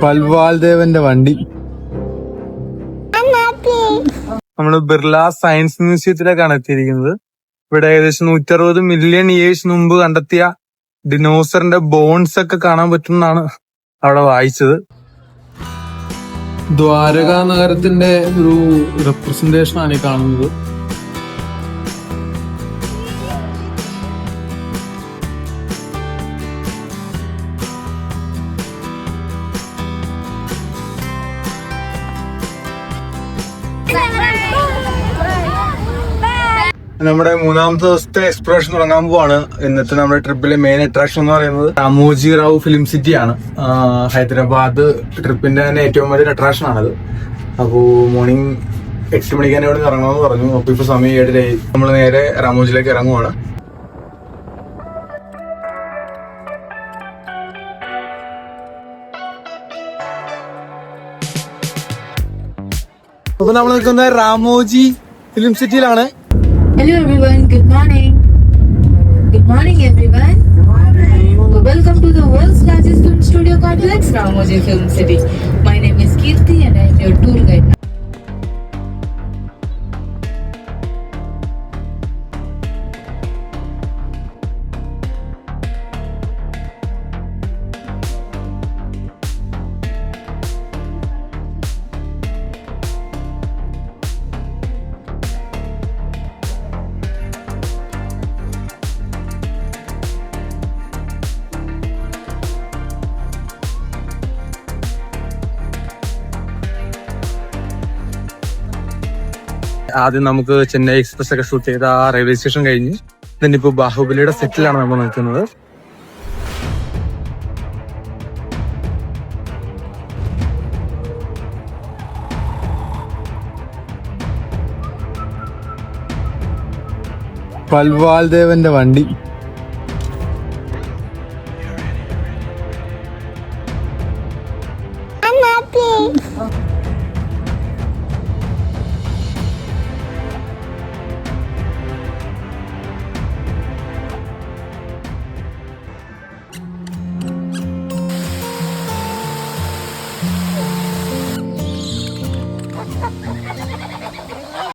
പൽവാൽദേവന്റെ വണ്ടി. നമ്മള് ബിർള സയൻസ് മ്യൂസിയത്തിലേക്കാണ് എത്തിയിരിക്കുന്നത്. ഇവിടെ ഏകദേശം 160 മില്യൺ ഇയേഴ്സ് മുമ്പ് കണ്ടെത്തിയ ഡിനോസറിന്റെ ബോൺസ് ഒക്കെ കാണാൻ പറ്റുമെന്നാണ് അവിടെ വായിച്ചത്. ദ്വാരകാ നഗരത്തിന്റെ ഒരു റെപ്രസെന്റേഷൻ ആണ് ഈ കാണുന്നത്. നമ്മുടെ 3ാമത്തെ ദിവസത്തെ എക്സ്പ്ലോറേഷൻ തുടങ്ങാൻ പോവാണ്. ഇന്നത്തെ നമ്മുടെ ട്രിപ്പിലെ മെയിൻ അട്രാക്ഷൻ എന്ന് പറയുന്നത് രാമോജി റാവു ഫിലിം സിറ്റി ആണ്. ഹൈദരാബാദ് ട്രിപ്പിന്റെ തന്നെ ഏറ്റവും വലിയൊരു അട്രാക്ഷൻ ആണത്. അപ്പോ മോർണിംഗ് 8 മണിക്ക് തന്നെ ഇവിടെ ഇറങ്ങണമെന്ന് പറഞ്ഞു. അപ്പൊ ഇപ്പൊ സമയം 7:30. നമ്മൾ നേരെ രാമോജിയിലേക്ക് ഇറങ്ങുവാണ്. അപ്പൊ നമ്മൾ നിൽക്കുന്നത് രാമോജി ഫിലിം സിറ്റിയിലാണ്. Hello everyone, good morning. Good morning everyone. Welcome to the world's largest film studio complex, Ramoji Film City. My name is Kirti and I am your tour guide. ആദ്യം നമുക്ക് ചെന്നൈ എക്സ്പ്രസ് ഒക്കെ ഷൂട്ട് ചെയ്ത ആ railway station കഴിഞ്ഞ് then ഇപ്പൊ ബാഹുബലിയുടെ സെറ്റിലാണ് നമ്മൾ നിൽക്കുന്നത്. പൽവാൽദേവന്റെ വണ്ടി.